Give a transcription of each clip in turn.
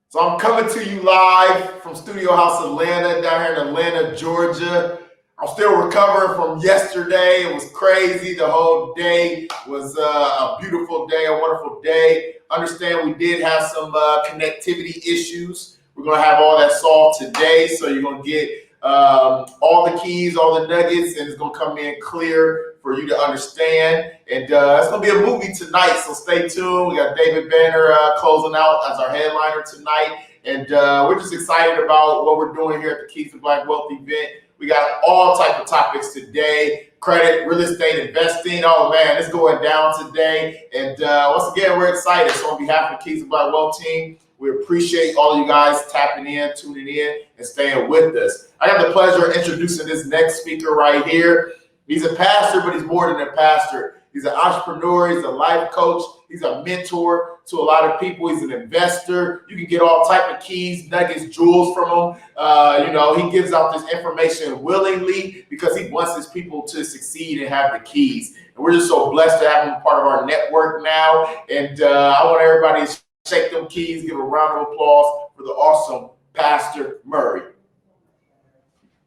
So I'm coming to you live from Studio House Atlanta, down here in Atlanta, Georgia. I'm still recovering from yesterday. It was crazy. The whole day was a beautiful day, a wonderful day. Understand we did have some connectivity issues. We're going to have all that solved today. So you're going to get all the keys, all the nuggets, and it's going to come in clear for you to understand. And it's going to be a movie tonight, so stay tuned. We got David Banner closing out as our headliner tonight. And we're just excited about what we're doing here at the Keys to Black Wealth event. We got all type of topics today: credit, real estate, investing. Oh man, it's going down today. And once again, we're excited. So on behalf of the Keys to Black Wealth team, we appreciate all of you guys tapping in, tuning in, and staying with us. I got the pleasure of introducing this next speaker right here. He's a pastor, but he's more than a pastor. He's an entrepreneur. He's a life coach. He's a mentor to a lot of people. He's an investor. You can get all type of keys, nuggets, jewels from him. He gives out this information willingly because he wants his people to succeed and have the keys. And we're just so blessed to have him part of our network now. And I want everybody to shake them keys, give a round of applause for the awesome Pastor Murray.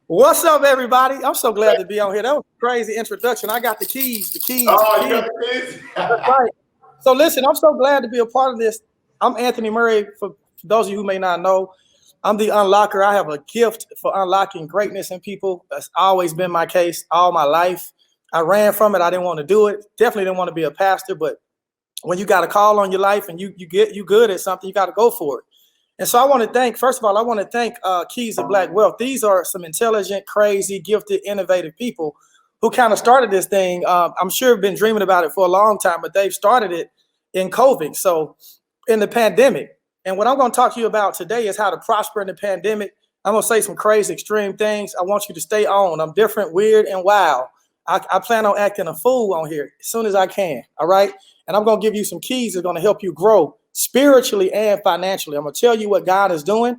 What's up, everybody? I'm so glad to be on here. That was a crazy introduction. I got the keys. Oh, you got the keys? That's right. So listen, I'm so glad to be a part of this. I'm Anthony Murray. For those of you who may not know, I'm the unlocker. I have a gift for unlocking greatness in people. That's always been my case all my life. I ran from it. I didn't want to do it. Definitely didn't want to be a pastor. But when you got a call on your life and you good at something, you got to go for it. And so I want to thank, first of all, I want to thank Keys to Black Wealth. These are some intelligent, crazy, gifted, innovative people who kind of started this thing. I'm sure have been dreaming about it for a long time, but they've started it in COVID, so in the pandemic. And what I'm going to talk to you about today is how to prosper in the pandemic. I'm going to say some crazy, extreme things. I want you to stay on. I'm different, weird, and wild. I plan on acting a fool on here as soon as I can, all right? And I'm going to give you some keys that are going to help you grow spiritually and financially. I'm going to tell you what God is doing,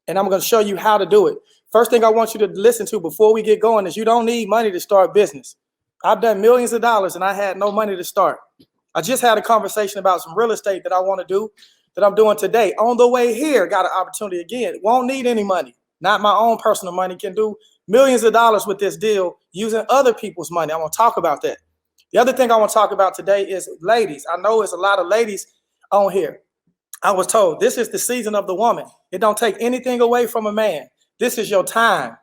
and I'm going to show you how to do it. First thing I want you to listen to before we get going is you don't need money to start business. I've done millions of dollars, and I had no money to start. I just had a conversation about some real estate that I want to do that I'm doing today. On the way here, got an opportunity again. Won't need any money. Not my own personal money. Can do millions of dollars with this deal using other people's money. I want to talk about that. The other thing I want to talk about today is ladies. I know it's a lot of ladies on here. I was told this is the season of the woman. It don't take anything away from a man. This is your time,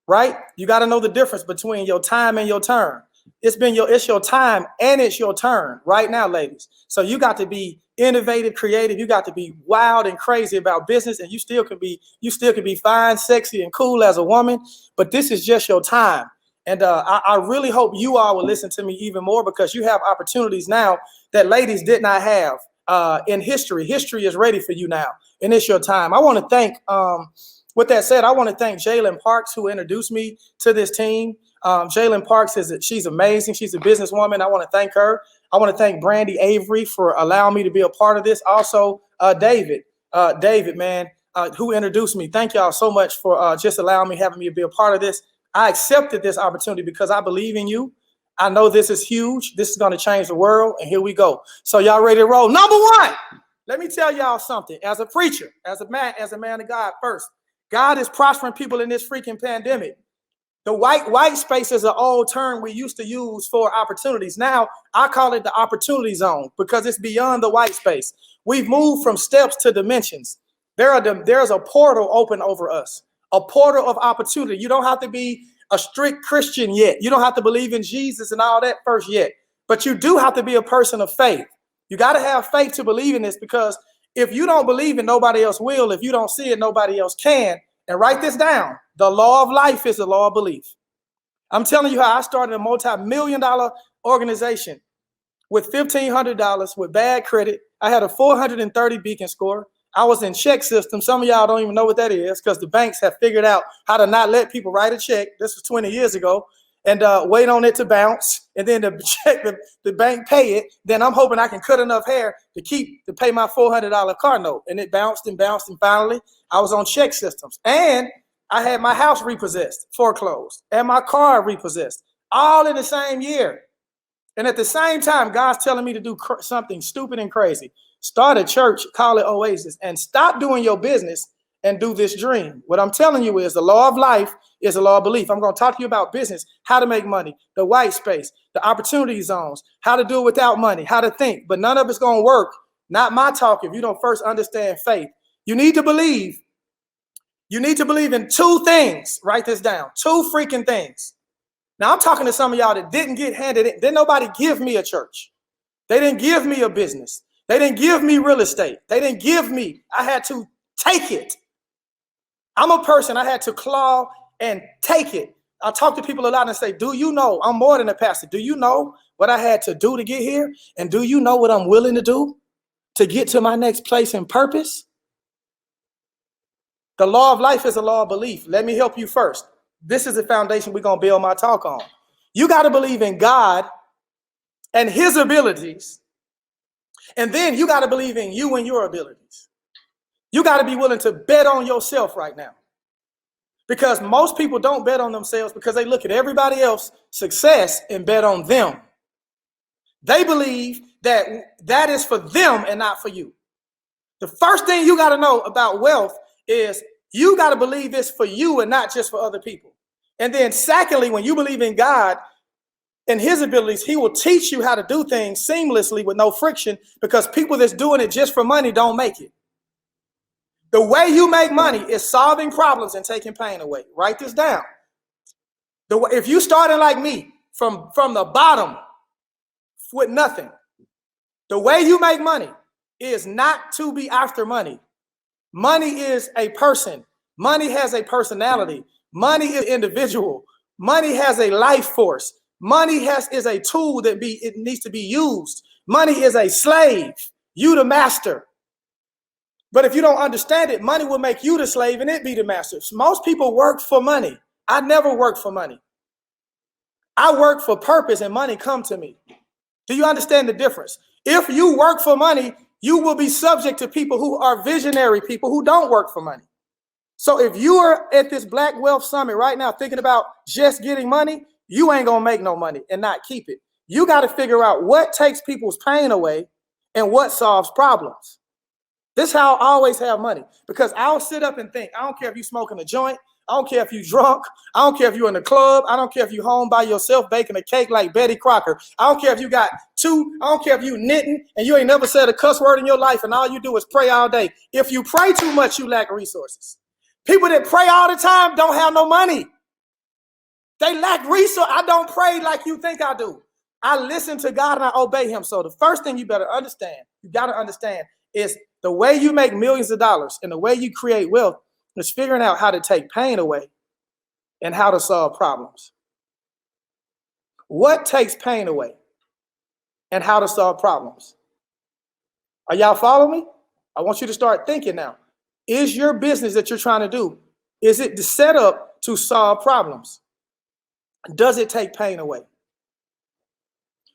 right? You got to know the difference between your time and your turn. It's your time and it's your turn right now, ladies. So you got to be innovative, creative. You got to be wild and crazy about business, and you still can be fine, sexy, and cool as a woman. But this is just your time. And I really hope you all will listen to me even more because you have opportunities now that ladies did not have in history. History is ready for you now, and it's your time. I want to thank, with that said, I want to thank Jalen Parks, who introduced me to this team. Jalen Parks she's amazing. She's a businesswoman. I want to thank her. I want to thank Brandy Avery for allowing me to be a part of this. Also, David, man, who introduced me. Thank y'all so much for just allowing me, having me be a part of this. I accepted this opportunity because I believe in you. I know this is huge. This is going to change the world. And here we go. So y'all ready to roll? Number one, let me tell y'all something. As a preacher, as a man of God first, God is prospering people in this freaking pandemic. The white space is an old term we used to use for opportunities. Now I call it the opportunity zone because it's beyond the white space. We've moved from steps to dimensions. There's a portal open over us, a portal of opportunity. You don't have to be a strict Christian yet. You don't have to believe in Jesus and all that first yet, but you do have to be a person of faith. You got to have faith to believe in this because if you don't believe it, nobody else will. If you don't see it, nobody else can. And write this down. The law of life is the law of belief. I'm telling you how I started a multi-million-dollar organization with $1,500 with bad credit. I had a 430 Beacon score. I was in check system. Some of y'all don't even know what that is because the banks have figured out how to not let people write a check. This was 20 years ago. And wait on it to bounce. And then the bank pay it. Then I'm hoping I can cut enough hair to pay my $400 car note. And it bounced and bounced. And finally, I was on check systems. And I had my house repossessed, foreclosed, and my car repossessed, all in the same year. And at the same time, God's telling me to do something stupid and crazy. Start a church, call it Oasis, and stop doing your business and do this dream. What I'm telling you is the law of life is a law of belief. I'm going to talk to you about business, how to make money, the white space, the opportunity zones, how to do it without money, how to think. But none of it's going to work. Not my talk if you don't first understand faith. You need to believe. You need to believe in two things. Write this down. Two freaking things. Now, I'm talking to some of y'all that didn't get handed it. Didn't nobody give me a church. They didn't give me a business. They didn't give me real estate. They didn't give me. I had to take it. I'm a person, I had to claw and take it. I talk to people a lot and say, do you know I'm more than a pastor? Do you know what I had to do to get here? And do you know what I'm willing to do to get to my next place and purpose? The law of life is a law of belief. Let me help you first. This is the foundation we're going to build my talk on. You got to believe in God and his abilities. And then you got to believe in you and your abilities. You got to be willing to bet on yourself right now. Because most people don't bet on themselves because they look at everybody else's success and bet on them. They believe that that is for them and not for you. The first thing you got to know about wealth is you got to believe it's for you and not just for other people. And then secondly, when you believe in God and his abilities, he will teach you how to do things seamlessly with no friction, because people that's doing it just for money don't make it. The way you make money is solving problems and taking pain away. Write this down. If you started like me from the bottom with nothing, the way you make money is not to be after money. Money is a person. Money has a personality. Money is individual. Money has a life force. Money is a tool that it needs to be used. Money is a slave. You the master. But if you don't understand it, money will make you the slave and it be the master. Most people work for money. I never work for money. I work for purpose and money come to me. Do you understand the difference? If you work for money, you will be subject to people who are visionary people who don't work for money. So if you are at this Black Wealth Summit right now thinking about just getting money, you ain't going to make no money and not keep it. You got to figure out what takes people's pain away and what solves problems. This is how I always have money, because I'll sit up and think. I don't care if you're smoking a joint. I don't care if you're drunk. I don't care if you're in the club. I don't care if you're home by yourself baking a cake like Betty Crocker. I don't care if you got two. I don't care if you knitting and you ain't never said a cuss word in your life and all you do is pray all day. If you pray too much, you lack resources. People that pray all the time don't have no money. They lack resources. I don't pray like you think I do. I listen to God and I obey him. So the first thing you better understand, you got to understand, is the way you make millions of dollars and the way you create wealth is figuring out how to take pain away and how to solve problems. What takes pain away and how to solve problems? Are y'all following me? I want you to start thinking now. Is your business that you're trying to do, is it set up to solve problems? Does it take pain away?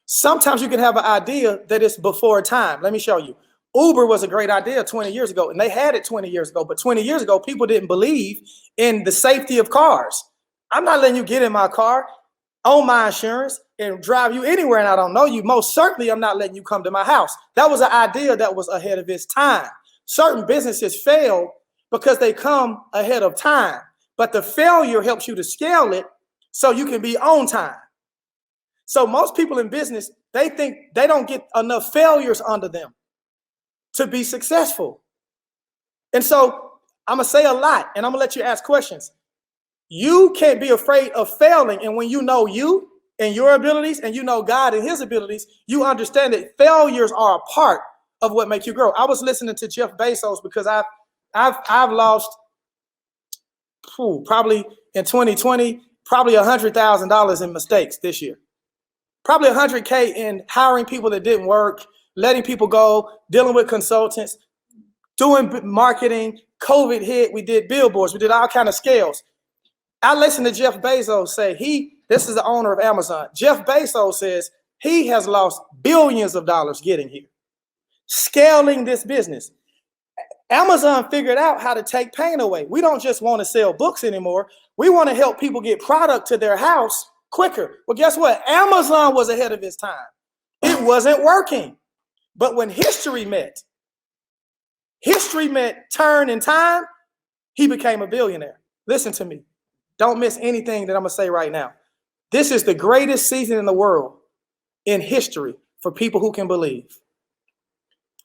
Sometimes you can have an idea that is before time. Let me show you. Uber was a great idea 20 years ago, and they had it 20 years ago. But 20 years ago, people didn't believe in the safety of cars. I'm not letting you get in my car, own my insurance, and drive you anywhere, and I don't know you. Most certainly, I'm not letting you come to my house. That was an idea that was ahead of its time. Certain businesses fail because they come ahead of time. But the failure helps you to scale it so you can be on time. So most people in business, they think they don't get enough failures under them to be successful. And so I'm going to say a lot, and I'm going to let you ask questions. You can't be afraid of failing. And when you know you and your abilities and you know God and his abilities, you understand that failures are a part of what makes you grow. I was listening to Jeff Bezos because I've lost probably in 2020, probably $100,000 in mistakes this year. Probably $100K in hiring people that didn't work, letting people go, dealing with consultants, doing marketing. COVID hit, we did billboards, we did all kind of scales. I listened to Jeff Bezos say this is the owner of Amazon. Jeff Bezos says he has lost billions of dollars getting here, scaling this business. Amazon figured out how to take pain away. We don't just want to sell books anymore. We want to help people get product to their house quicker. Well, guess what? Amazon was ahead of its time. It wasn't working. But when history met, history meant turn in time, he became a billionaire. Listen to me. Don't miss anything that I'm going to say right now. This is the greatest season in the world in history for people who can believe.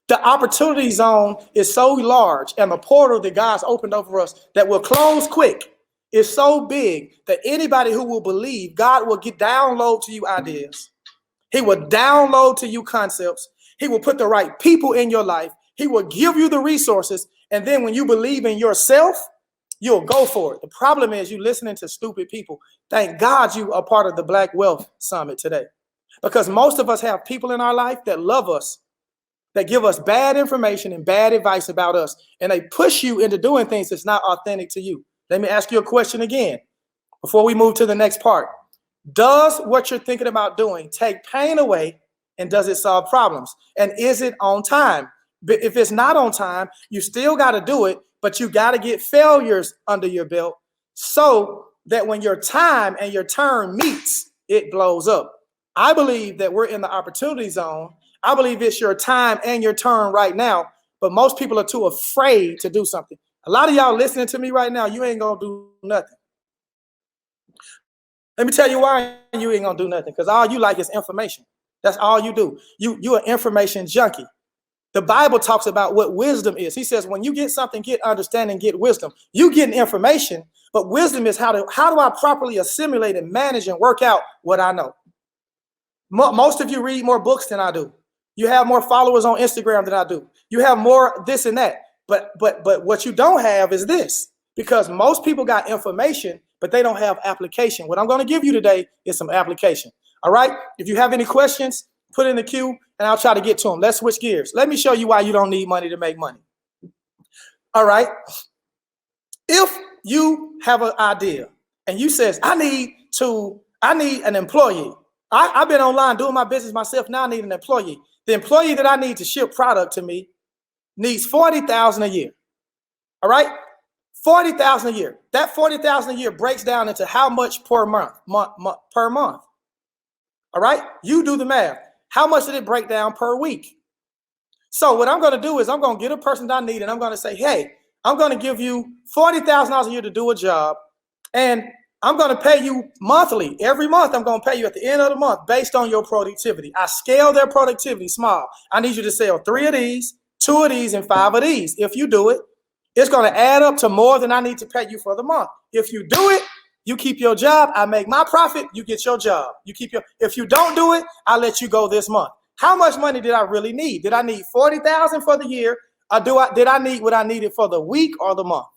The opportunity zone is so large, and the portal that God's opened over us that will close quick is so big that anybody who will believe, God will download to you ideas. He will download to you concepts. He will put the right people in your life. He will give you the resources. And then when you believe in yourself, you'll go for it. The problem is you listening to stupid people. Thank God you are part of the Black Wealth Summit today, because most of us have people in our life that love us, that give us bad information and bad advice about us, and they push you into doing things that's not authentic to you. Let me ask you a question again before we move to the next part. Does what you're thinking about doing take pain away, and does it solve problems? And is it on time? But if it's not on time, you still got to do it, but you got to get failures under your belt so that when your time and your turn meets, it blows up. I believe that we're in the opportunity zone. I believe it's your time and your turn right now, but most people are too afraid to do something. A lot of y'all listening to me right now, you ain't gonna do nothing. Let me tell you why you ain't gonna do nothing, because all you like is information. That's all you do. You're an information junkie. The Bible talks about what wisdom is. He says, when you get something, get understanding, get wisdom. You get information, but wisdom is how do I properly assimilate and manage and work out what I know. Most of you read more books than I do. You have more followers on Instagram than I do. You have more this and that. But what you don't have is this, because most people got information, but they don't have application. What I'm going to give you today is some application. All right. If you have any questions, put in the queue and I'll try to get to them. Let's switch gears. Let me show you why you don't need money to make money. All right. If you have an idea and you says, I need an employee. I've been online doing my business myself. Now I need an employee. The employee that I need to ship product to me needs $40,000 a year. All right. $40,000 a year. That $40,000 a year breaks down into how much per month. All right. You do the math. How much did it break down per week? So what I'm going to do is I'm going to get a person that I need and I'm going to say, hey, I'm going to give you $40,000 a year to do a job. And I'm going to pay you monthly. Every month, I'm going to pay you at the end of the month based on your productivity. I scale their productivity small. I need you to sell 3 of these, 2 of these, and 5 of these. If you do it, it's going to add up to more than I need to pay you for the month. If you do it, you keep your job. I make my profit. You get your job. If you don't do it, I let you go this month. How much money did I really need? Did I need $40,000 for the year? Or did I need what I needed for the week or the month?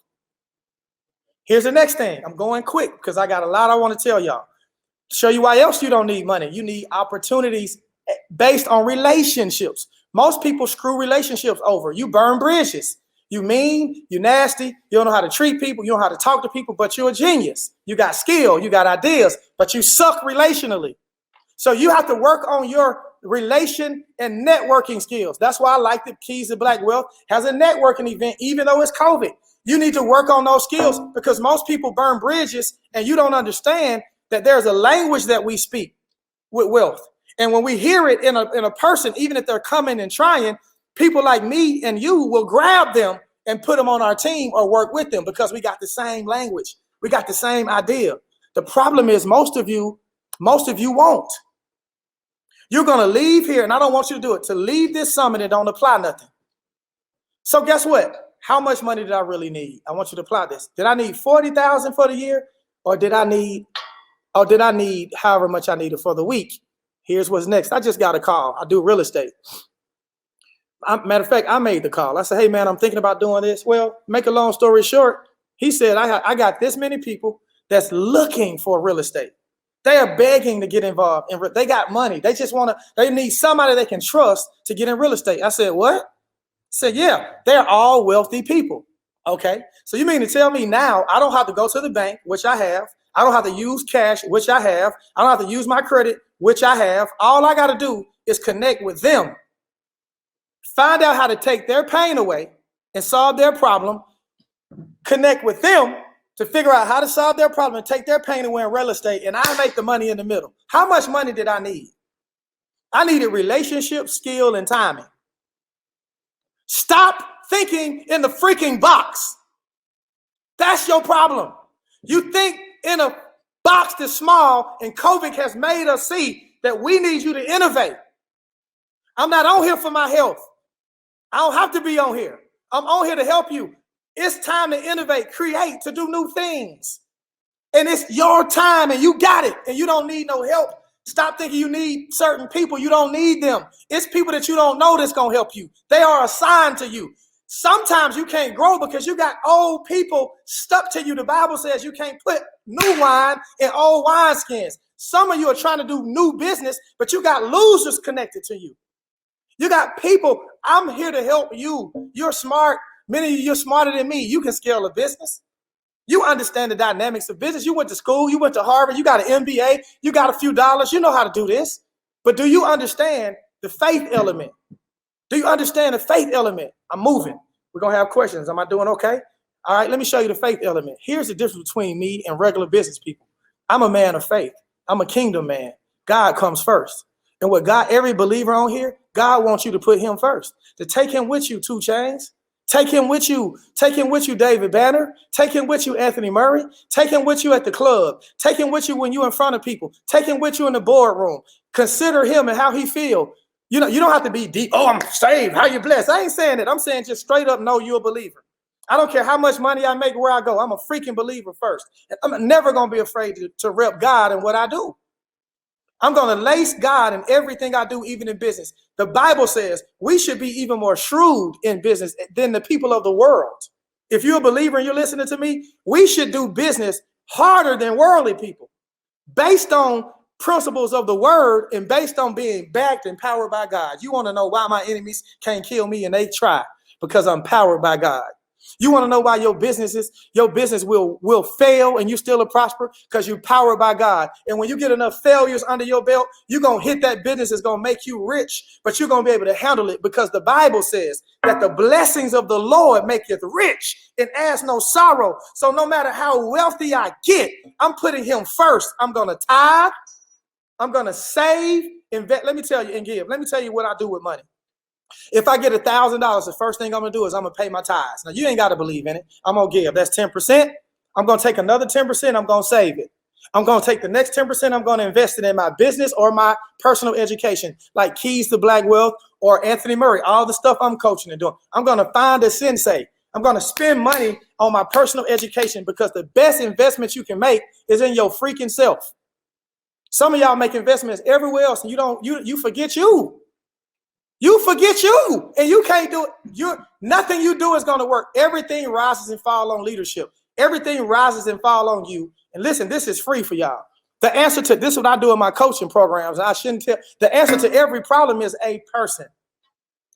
Here's the next thing. I'm going quick because I got a lot I want to tell y'all. Show you why else you don't need money. You need opportunities based on relationships. Most people screw relationships over. You burn bridges. You mean, you nasty, you don't know how to treat people, you don't know how to talk to people, but you're a genius. You got skill, you got ideas, but you suck relationally. So you have to work on your relation and networking skills. That's why I like the Keys to Black Wealth has a networking event, even though it's COVID. You need to work on those skills because most people burn bridges and you don't understand that there's a language that we speak with wealth. And when we hear it in a person, even if they're coming and trying, people like me and you will grab them and put them on our team or work with them because we got the same language. We got the same idea. The problem is most of you won't. You're going to leave here, and I don't want you to do it, to leave this summit and don't apply nothing. So guess what? How much money did I really need? I want you to apply this. Did I need $40,000 for the year, or did I need however much I needed for the week? Here's what's next. I just got a call. I do real estate. Matter of fact, I made the call. I said, hey, man, I'm thinking about doing this. Well, make a long story short, he said, I got this many people that's looking for real estate. They are begging to get involved. They got money. They just they need somebody they can trust to get in real estate. I said, what? I said, yeah, they're all wealthy people. Okay. So you mean to tell me now I don't have to go to the bank, which I have. I don't have to use cash, which I have. I don't have to use my credit, which I have. All I got to do is connect with them. Find out how to take their pain away and solve their problem, connect with them to figure out how to solve their problem and take their pain away in real estate, and I make the money in the middle. How much money did I need? I needed relationship, skill, and timing. Stop thinking in the freaking box. That's your problem. You think in a box that's small, and COVID has made us see that we need you to innovate. I'm not on here for my health. I don't have to be on here. I'm on here to help you. It's time to innovate, create, to do new things. And it's your time and you got it. And you don't need no help. Stop thinking you need certain people. You don't need them. It's people that you don't know that's going to help you. They are assigned to you. Sometimes you can't grow because you got old people stuck to you. The Bible says you can't put new wine in old wineskins. Some of you are trying to do new business, but you got losers connected to you. You got people. I'm here to help you. You're smart. Many of you, you're smarter than me. You can scale a business. You understand the dynamics of business. You went to school. You went to Harvard. You got an MBA. You got a few dollars. You know how to do this. But do you understand the faith element? Do you understand the faith element? I'm moving. We're going to have questions. Am I doing okay? All right, let me show you the faith element. Here's the difference between me and regular business people. I'm a man of faith. I'm a kingdom man. God comes first. And what God, every believer on here, God wants you to put him first. To take him with you, 2 Chainz. Take him with you. Take him with you, David Banner. Take him with you, Anthony Murray. Take him with you at the club. Take him with you when you're in front of people. Take him with you in the boardroom. Consider him and how he feel. You know, you don't have to be deep. Oh, I'm saved. How you blessed? I ain't saying it. I'm saying just straight up, no, you're a believer. I don't care how much money I make, where I go. I'm a freaking believer first. I'm never going to be afraid to rep God in what I do. I'm going to lace God in everything I do, even in business. The Bible says we should be even more shrewd in business than the people of the world. If you're a believer and you're listening to me, we should do business harder than worldly people based on principles of the word and based on being backed and powered by God. You want to know why my enemies can't kill me and they try? Because I'm powered by God. You want to know why your business will fail and you still will prosper? Because you're powered by God. And when you get enough failures under your belt, you're going to hit that business. It's going to make you rich, but you're going to be able to handle it because the Bible says that the blessings of the Lord maketh rich and adds no sorrow. So no matter how wealthy I get, I'm putting him first. I'm going to tithe. I'm going to save, invest. Let me tell you, and give. Let me tell you what I do with money. If I get $1,000, the first thing I'm going to do is I'm going to pay my tithes. Now, you ain't got to believe in it. I'm going to give. That's 10%. I'm going to take another 10%. I'm going to save it. I'm going to take the next 10%. I'm going to invest it in my business or my personal education, like Keys to Black Wealth or Anthony Murray, all the stuff I'm coaching and doing. I'm going to find a sensei. I'm going to spend money on my personal education because the best investment you can make is in your freaking self. Some of y'all make investments everywhere else and you forget you. You forget you and you can't do it. Nothing you do is going to work. Everything rises and falls on leadership. Everything rises and falls on you. And listen, this is free for y'all. The answer to this is what I do in my coaching programs. I shouldn't tell. The answer to every problem is a person.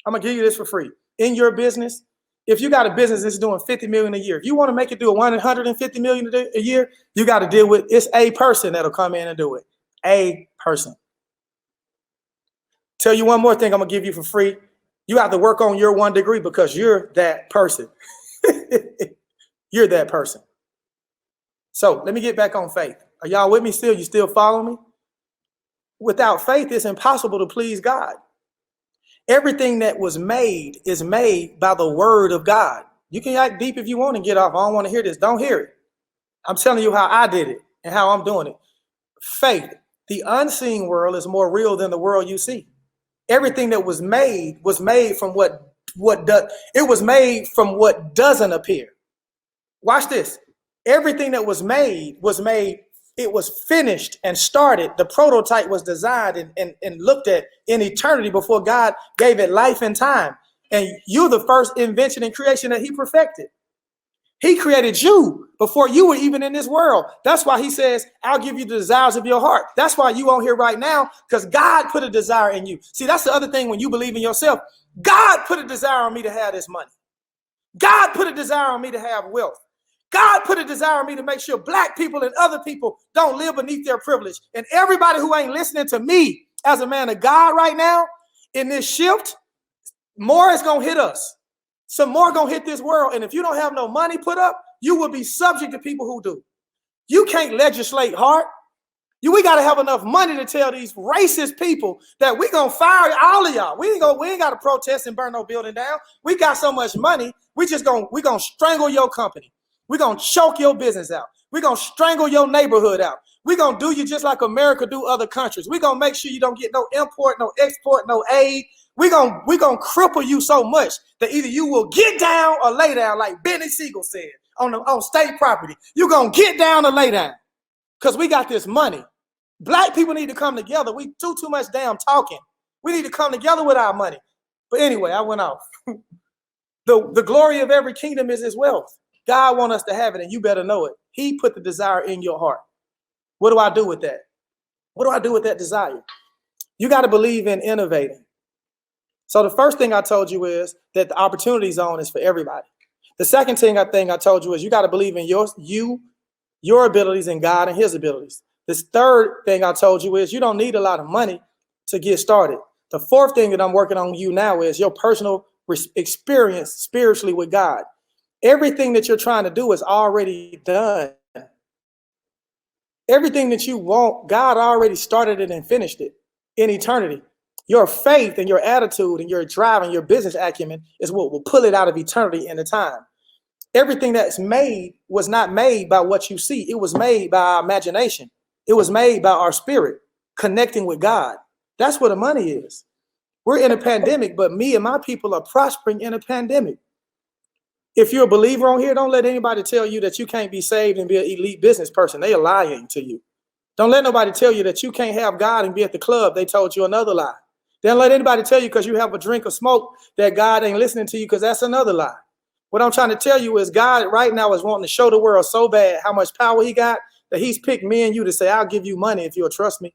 I'm going to give you this for free. In your business, if you got a business that's doing $50 million a year, if you want to make it do $150 million a year, you got to deal with it's a person that'll come in and do it. A person. Tell you one more thing I'm going to give you for free. You have to work on your 1 degree because you're that person. You're that person. So let me get back on faith. Are y'all with me still? You still follow me? Without faith, it's impossible to please God. Everything that was made is made by the word of God. You can act deep if you want to get off. I don't want to hear this. Don't hear it. I'm telling you how I did it and how I'm doing it. Faith. The unseen world is more real than the world you see. Everything that was made from what doesn't appear. Watch this. Everything that was made, it was finished and started. The prototype was designed and looked at in eternity before God gave it life and time. And you're the first invention and creation that he perfected. He created you before you were even in this world. That's why he says, I'll give you the desires of your heart. That's why you on here right now, because God put a desire in you. See, that's the other thing when you believe in yourself. God put a desire on me to have this money. God put a desire on me to have wealth. God put a desire on me to make sure black people and other people don't live beneath their privilege. And everybody who ain't listening to me as a man of God right now, in this shift, more is going to hit us. Some more going to hit this world. And if you don't have no money put up, you will be subject to people who do. You can't legislate heart. We got to have enough money to tell these racist people that we gonna fire all of y'all. We ain't got to protest and burn no building down. We got so much money. We gonna strangle your company. We gonna choke your business out. We gonna strangle your neighborhood out. We gonna do you just like America do other countries. We gonna make sure you don't get no import, no export, no aid. We gonna cripple you so much that either you will get down or lay down, like Benny Siegel said on state property. You gonna get down or lay down because we got this money. Black people need to come together. We do too much damn talking. We need to come together with our money. But anyway, I went off. The glory of every kingdom is his wealth. God wants us to have it, and you better know it. He put the desire in your heart. What do I do with that? What do I do with that desire? You got to believe in innovating. So the first thing I told you is that the opportunity zone is for everybody. The second thing I told you is you got to believe in your abilities and God and his abilities. This third thing I told you is you don't need a lot of money to get started. The fourth thing that I'm working on you now is your personal experience spiritually with God. Everything that you're trying to do is already done. Everything that you want, God already started it and finished it in eternity. Your faith and your attitude and your drive and your business acumen is what will pull it out of eternity in the time. Everything that's made was not made by what you see. It was made by our imagination. It was made by our spirit connecting with God. That's what the money is. We're in a pandemic, but me and my people are prospering in a pandemic. If you're a believer on here, don't let anybody tell you that you can't be saved and be an elite business person. They are lying to you. Don't let nobody tell you that you can't have God and be at the club. They told you another lie. Don't let anybody tell you because you have a drink or smoke that God ain't listening to you, because that's another lie. What I'm trying to tell you is God right now is wanting to show the world so bad how much power he got that he's picked me and you to say, I'll give you money if you'll trust me.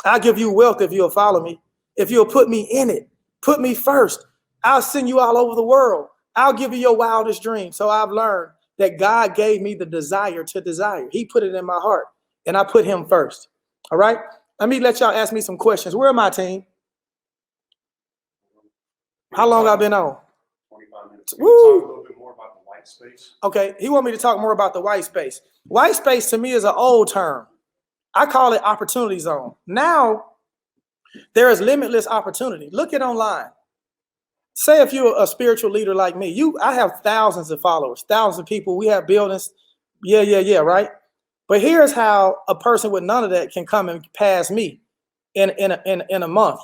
I'll give you wealth if you'll follow me. If you'll put me in it, put me first. I'll send you all over the world. I'll give you your wildest dream. So I've learned that God gave me the desire to desire. He put it in my heart and I put him first. All right. Let me let y'all ask me some questions. Where are my team? How long I've been on? 25 minutes. Woo. Talk a little bit more about the white space. Okay. He want me to talk more about the white space. White space to me is an old term. I call it opportunity zone. Now there is limitless opportunity. Look it online. Say if you're a spiritual leader like me, I have thousands of followers, thousands of people. We have buildings. Yeah, right? But here's how a person with none of that can come and pass me in a month.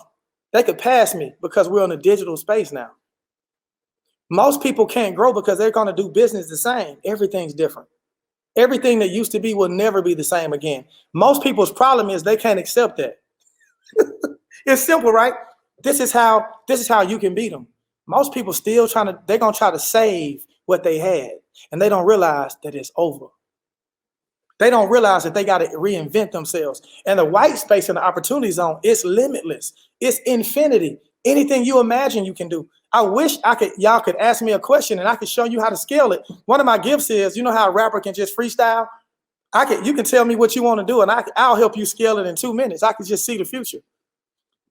They could pass me because we're in a digital space now. Most people can't grow because they're going to do business the same. Everything's different. Everything that used to be will never be the same again. Most people's problem is they can't accept that. It's simple, right? This is how you can beat them. Most people still they're going to try to save what they had, and they don't realize that it's over. They don't realize that they got to reinvent themselves. And the white space in the opportunity zone is limitless. It's infinity. Anything you imagine you can do. I wish y'all could ask me a question and I could show you how to scale it. One of my gifts is, you know how a rapper can just freestyle? You can tell me what you want to do and I'll help you scale it in 2 minutes. I can just see the future.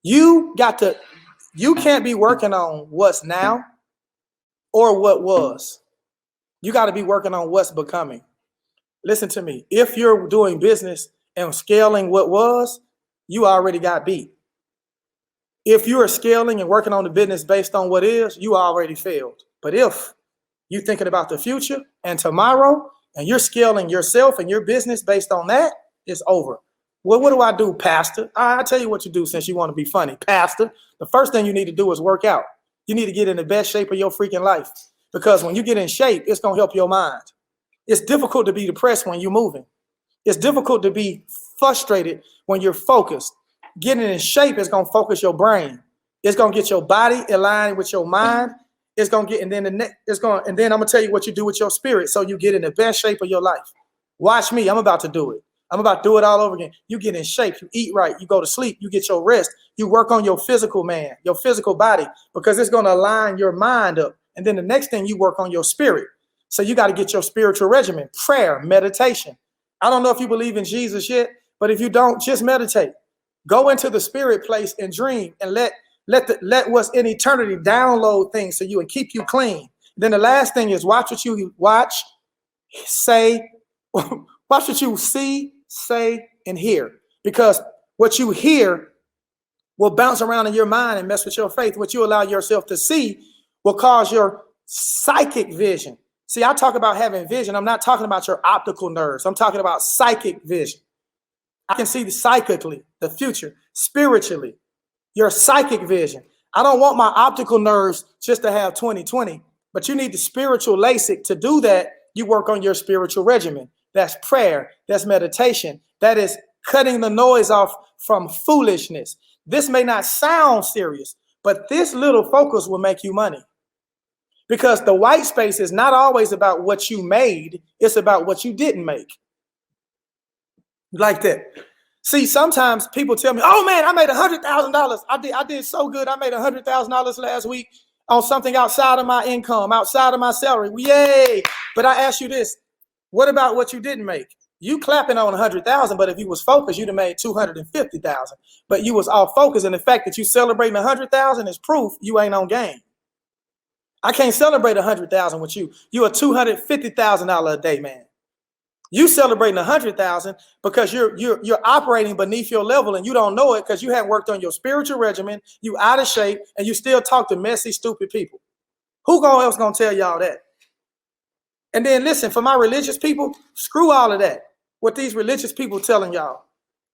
You can't be working on what's now or what was. You got to be working on what's becoming. Listen to me. If you're doing business and scaling what was, you already got beat. If you are scaling and working on the business based on what is, you already failed. But if you're thinking about the future and tomorrow, and you're scaling yourself and your business based on that, it's over. Well, what do I do, Pastor? I'll tell you what you do since you want to be funny. Pastor, the first thing you need to do is work out. You need to get in the best shape of your freaking life. Because when you get in shape, it's going to help your mind. It's difficult to be depressed when you're moving. It's difficult to be frustrated when you're focused. Getting in shape is going to focus your brain. It's going to get your body aligned with your mind. It's going to get, and then I'm going to tell you what you do with your spirit so you get in the best shape of your life. Watch me. I'm about to do it. I'm about to do it all over again. You get in shape. You eat right. You go to sleep. You get your rest. You work on your physical man, your physical body, because it's going to align your mind up. And then the next thing, you work on your spirit. So you got to get your spiritual regimen, prayer, meditation. I don't know if you believe in Jesus yet, but if you don't, just meditate. Go into the spirit place and dream and let what's in eternity download things to you and keep you clean. Then the last thing is watch what you say, watch what you see, say, and hear. because what you hear will bounce around in your mind and mess with your faith. What you allow yourself to see will cause your psychic vision. See, I talk about having vision. I'm not talking about your optical nerves. I'm talking about psychic vision. I can see psychically the future, spiritually, your psychic vision. I don't want my optical nerves just to have 20/20, but you need the spiritual LASIK. To do that, you work on your spiritual regimen. That's prayer. That's meditation. That is cutting the noise off from foolishness. This may not sound serious, but this little focus will make you money. Because the white space is not always about what you made. It's about what you didn't make. Like that. See, sometimes people tell me, oh man, I made $100,000. I did so good. I made $100,000 last week on something outside of my income, outside of my salary. Yay. But I ask you this, what about what you didn't make? You clapping on 100,000, but if you was focused, you'd have made 250,000. But you was all focused, and the fact that you celebrating 100,000 is proof you ain't on game. I can't celebrate 100,000 with you. You a $250,000 a day man. You celebrating 100,000 because you're operating beneath your level and you don't know it because you haven't worked on your spiritual regimen. You out of shape and you still talk to messy, stupid people. Who else gonna tell y'all that? And then listen, for my religious people, screw all of that. What these religious people telling y'all.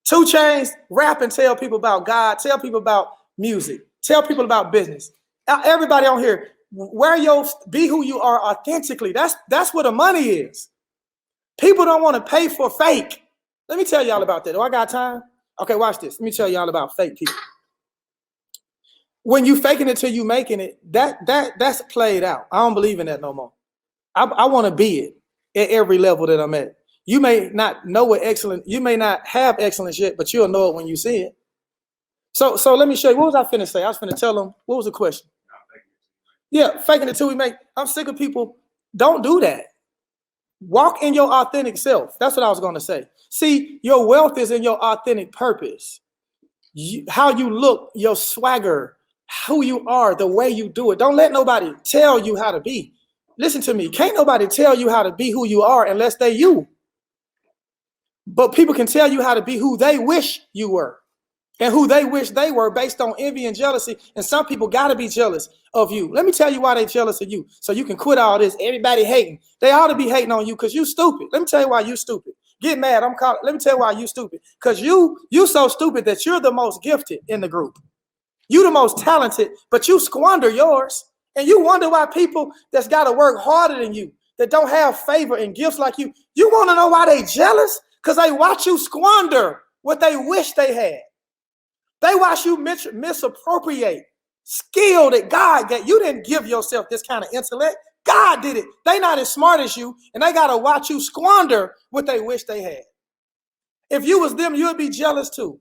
2 Chainz, rap and tell people about God, tell people about music, tell people about business. Everybody on here, be who you are authentically. That's where the money is. People don't want to pay for fake. Let me tell y'all about that. Do I got time? Okay, watch this. Let me tell y'all about fake people. When you faking it till you making it, that's played out. I don't believe in that no more. I want to be it at every level that I'm at. You may not know what excellent, you may not have excellence yet, but you'll know it when you see it. So let me show you. What was I finna say? I was finna tell them, what was the question? Yeah, faking it till we make. I'm sick of people. Don't do that. Walk in your authentic self. That's what I was going to say. See, your wealth is in your authentic purpose. How you look, your swagger, who you are, the way you do it. Don't let nobody tell you how to be. Listen to me. Can't nobody tell you how to be who you are unless they you. But people can tell you how to be who they wish you were and who they wish they were based on envy and jealousy. And some people got to be jealous of you. Let me tell you why they jealous of you. So you can quit all this. Everybody hating. They ought to be hating on you because you stupid. Let me tell you why you stupid. Get mad. Let me tell you why you stupid. Because you so stupid that you're the most gifted in the group. You the most talented, but you squander yours. And you wonder why people that's got to work harder than you, that don't have favor and gifts like you want to know why they jealous? Because they watch you squander what they wish they had. They watch you misappropriate skill that God gave. You didn't give yourself this kind of intellect. God did it. They not as smart as you, and they got to watch you squander what they wish they had. If you was them, you'd be jealous too.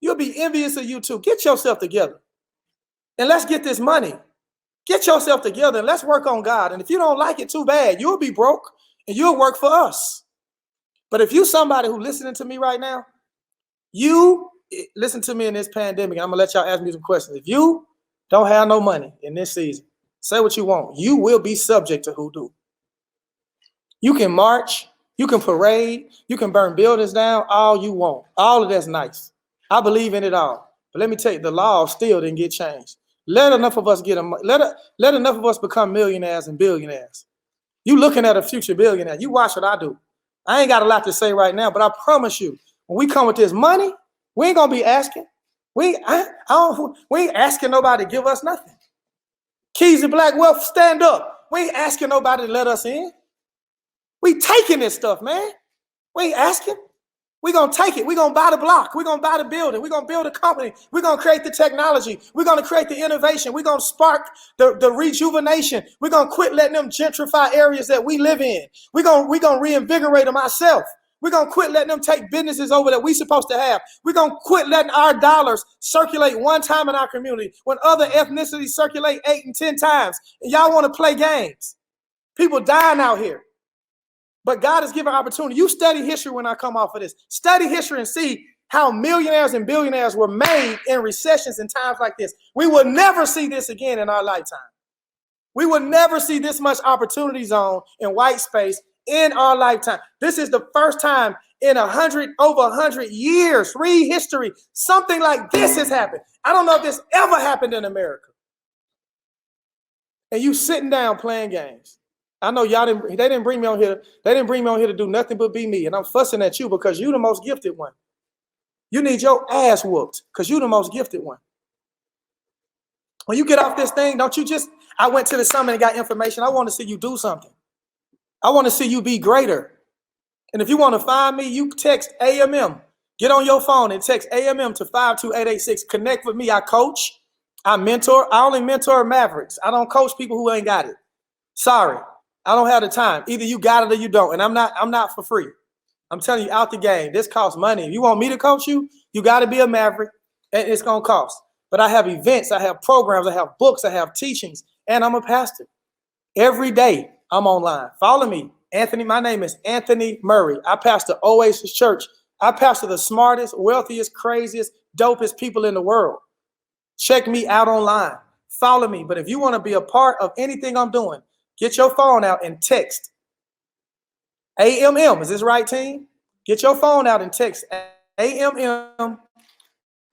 You'll be envious of you too. Get yourself together. And let's get this money. Get yourself together and let's work on God. And if you don't like it, too bad. You'll be broke and you'll work for us. But if you somebody who listening to me right now, you listen to me in this pandemic. I'm going to let y'all ask me some questions. If you don't have no money in this season, say what you want. You will be subject to who do. You can march. You can parade. You can burn buildings down. All you want. All of that's nice. I believe in it all. But let me tell you, the law still didn't get changed. Let enough of us let enough of us become millionaires and billionaires. You looking at a future billionaire. You watch what I do. I ain't got a lot to say right now, but I promise you, when we come with this money, we ain't gonna be asking. We ain't asking nobody to give us nothing. Keys to Black Wealth, stand up. We ain't asking nobody to let us in. We taking this stuff, man. We ain't asking. We're going to take it. We're going to buy the block. We're going to buy the building. We're going to build a company. We're going to create the technology. We're going to create the innovation. We're going to spark the rejuvenation. We're going to quit letting them gentrify areas that we live in. We're going to reinvigorate them ourselves. We're going to quit letting them take businesses over that we're supposed to have. We're going to quit letting our dollars circulate one time in our community when other ethnicities circulate 8 and 10 times. And y'all want to play games. People dying out here. But God has given opportunity. You study history when I come off of this. Study history and see how millionaires and billionaires were made in recessions and times like this. We will never see this again in our lifetime. We will never see this much opportunity zone in white space in our lifetime. This is the first time in over 100 years, read history, something like this has happened. I don't know if this ever happened in America. And you sitting down playing games. I know they didn't bring me on here. They didn't bring me on here to do nothing but be me. And I'm fussing at you because you're the most gifted one. You need your ass whooped because you're the most gifted one. When you get off this thing, don't you just, I went to the summit and got information. I want to see you do something. I want to see you be greater. And if you want to find me, you text AMM. Get on your phone and text AMM to 52886. Connect with me. I coach. I mentor. I only mentor Mavericks. I don't coach people who ain't got it. Sorry. I don't have the time. Either you got it or you don't. And I'm not for free. I'm telling you out the game. This costs money. If you want me to coach you, you got to be a Maverick, and it's going to cost. But I have events, I have programs, I have books, I have teachings, and I'm a pastor. Every day I'm online. Follow me. Anthony, my name is Anthony Murray. I pastor Oasis Church. I pastor the smartest, wealthiest, craziest, dopest people in the world. Check me out online. Follow me. But if you want to be a part of anything I'm doing, get your phone out and text AMM. Is this right, team? Get your phone out and text AMM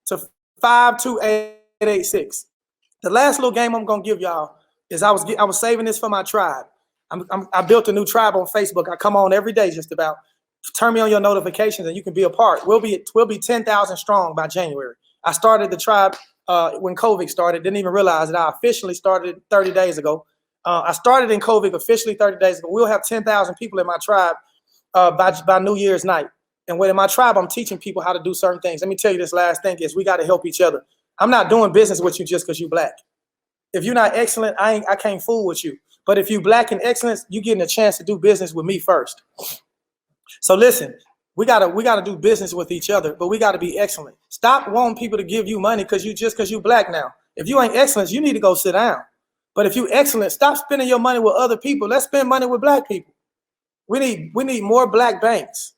to 52886. The last little game I'm gonna give y'all is I was saving this for my tribe. I built a new tribe on Facebook. I come on every day just about. Turn me on your notifications and you can be a part. We'll be 10,000 strong by January. I started the tribe when COVID started. Didn't even realize that I officially started 30 days ago. I started in COVID officially 30 days ago. We'll have 10,000 people in my tribe by New Year's night. And when in my tribe, I'm teaching people how to do certain things. Let me tell you this last thing is we got to help each other. I'm not doing business with you just because you're black. If you're not excellent, I can't fool with you. But if you black in excellence, you getting a chance to do business with me first. So listen, we gotta do business with each other, but we gotta be excellent. Stop wanting people to give you money because you black now. If you ain't excellent, you need to go sit down. But if you excellent, stop spending your money with other people. Let's spend money with black people. We need more black banks.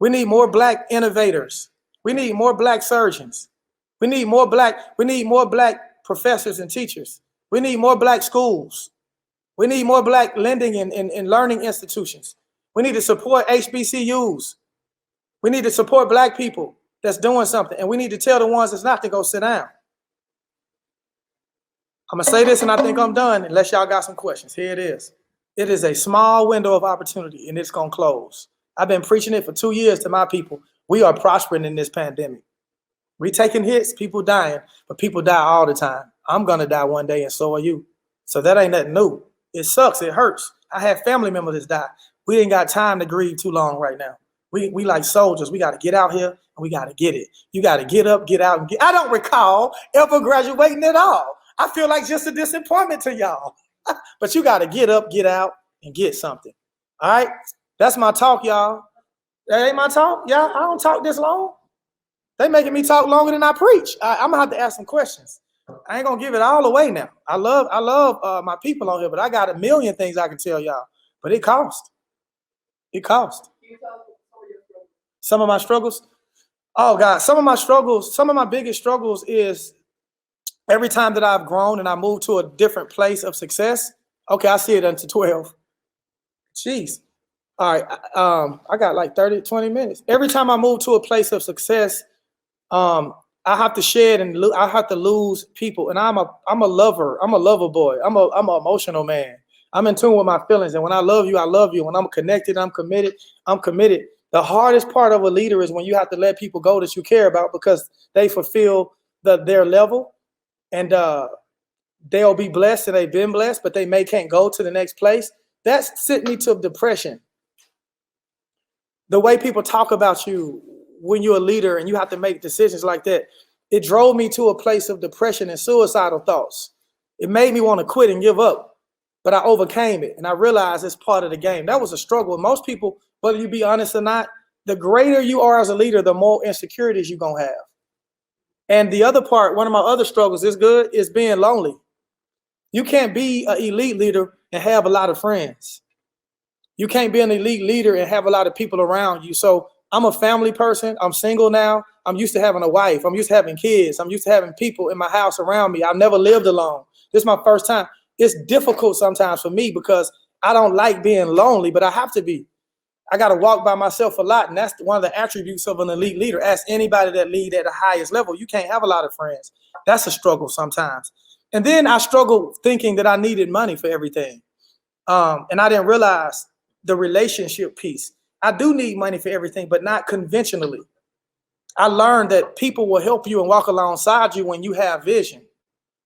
We need more black innovators. We need more black surgeons. We need more black professors and teachers. We need more black schools. We need more black lending and learning institutions. We need to support HBCUs. We need to support black people that's doing something. And we need to tell the ones that's not to go sit down. I'm going to say this and I think I'm done unless y'all got some questions. Here it is. It is a small window of opportunity and it's going to close. I've been preaching it for 2 years to my people. We are prospering in this pandemic. We taking hits, people dying, but people die all the time. I'm going to die one day and so are you. So that ain't nothing new. It sucks. It hurts. I have family members that die. We ain't got time to grieve too long right now. We like soldiers. We got to get out here and we got to get it. You got to get up, get out. And get. I don't recall ever graduating at all. I feel like just a disappointment to y'all. But you got to get up, get out, and get something. All right? That's my talk, y'all. That ain't my talk. Y'all, I don't talk this long. They making me talk longer than I preach. I'm going to have to ask some questions. I ain't going to give it all away now. I love my people on here, but I got a million things I can tell y'all. But it costs. It costs. Some of my struggles. Oh, God. Some of my biggest struggles is every time that I've grown and I moved to a different place of success. Okay, I see it unto 12. Jeez. All right. I got like 20 minutes. Every time I move to a place of success, I have to shed and I have to lose people. And I'm a lover. I'm a lover boy. I'm an emotional man. I'm in tune with my feelings. And when I love you, I love you. When I'm connected, I'm committed. I'm committed. The hardest part of a leader is when you have to let people go that you care about because they fulfill their level and they'll be blessed and they've been blessed, but they can't go to the next place. That's sent me to depression. The way people talk about you when you're a leader and you have to make decisions like that, it drove me to a place of depression and suicidal thoughts. It made me want to quit and give up, but I overcame it. And I realized it's part of the game. That was a struggle. Most people, whether you be honest or not, the greater you are as a leader, the more insecurities you're going to have. And the other part, one of my other struggles is being lonely. You can't be an elite leader and have a lot of friends. You can't be an elite leader and have a lot of people around you. So I'm a family person. I'm single now. I'm used to having a wife. I'm used to having kids. I'm used to having people in my house around me. I've never lived alone. This is my first time. It's difficult sometimes for me because I don't like being lonely, but I have to be. I got to walk by myself a lot. And that's one of the attributes of an elite leader. Ask anybody that lead at the highest level. You can't have a lot of friends. That's a struggle sometimes. And then I struggled thinking that I needed money for everything. And I didn't realize the relationship piece. I do need money for everything, but not conventionally. I learned that people will help you and walk alongside you when you have vision.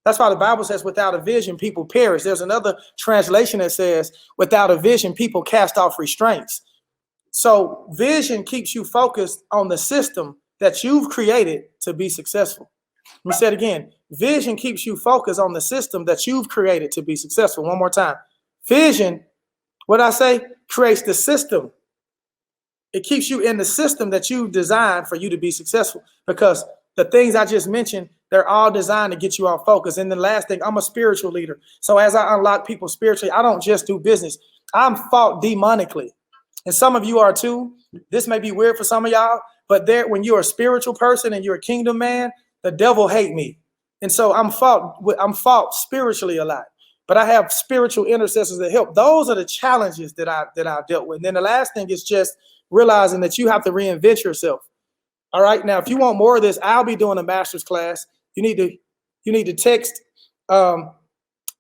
That's why the Bible says without a vision, people perish. There's another translation that says without a vision, people cast off restraints. So vision keeps you focused on the system that you've created to be successful. Let me say it again. Vision keeps you focused on the system that you've created to be successful. One more time. Vision, what I say, creates the system. It keeps you in the system that you designed for you to be successful, because the things I just mentioned, they're all designed to get you off focus. And the last thing, I'm a spiritual leader. So as I unlock people spiritually, I don't just do business. I'm fought demonically. And some of you are too. This may be weird for some of y'all, but when you're a spiritual person and you're a kingdom man, the devil hate me. And so I'm fought spiritually a lot. But I have spiritual intercessors that help. Those are the challenges that I've dealt with. And then the last thing is just realizing that you have to reinvent yourself. All right. Now, if you want more of this, I'll be doing a master's class. You need to text AMM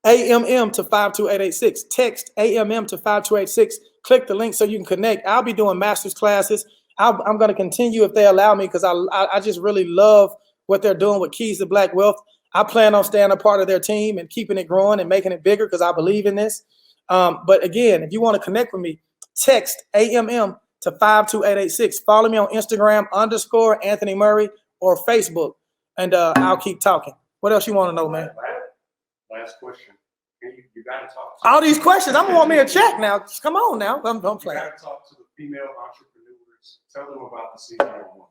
to 52886. Text AMM to 52886. Click the link so you can connect. I'll be doing master's classes. I'm going to continue if they allow me, because I just really love what they're doing with Keys to Black Wealth. I plan on staying a part of their team and keeping it growing and making it bigger, because I believe in this. But again, if you want to connect with me, text AMM to 52886. Follow me on Instagram _Anthony Murray or Facebook, and I'll keep talking. What else you want to know, man? Last question. You got to talk. All these questions. I'm gonna want me a check now. Come on now. I'm playing. You got to talk to the female entrepreneurs. Tell them about the CEO one.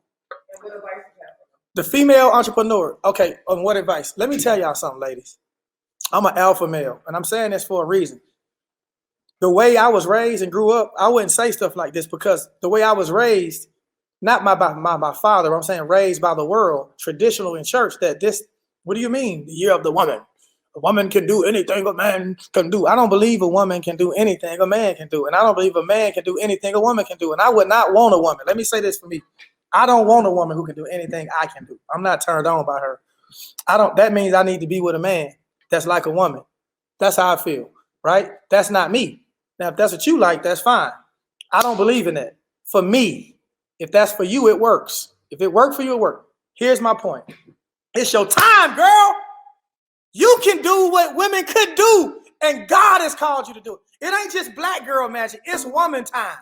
The female entrepreneur. Okay, on what advice? Let me tell y'all something, ladies. I'm an alpha male, and I'm saying this for a reason. The way I was raised and grew up, I wouldn't say stuff like this, because the way I was raised, not by my father, I'm saying raised by the world, traditional in church, that this, what do you mean? The year of the woman. A woman can do anything a man can do. I don't believe a woman can do anything a man can do. And I don't believe a man can do anything a woman can do. And I would not want a woman. Let me say this for me. I don't want a woman who can do anything I can do. I'm not turned on by her. That means I need to be with a man that's like a woman. That's how I feel, right? That's not me. Now, if that's what you like, that's fine. I don't believe in that. For me, if that's for you, it works. If it worked for you, it worked. Here's my point. It's your time, girl. You can do what women could do, and God has called you to do it. It ain't just black girl magic. It's woman time.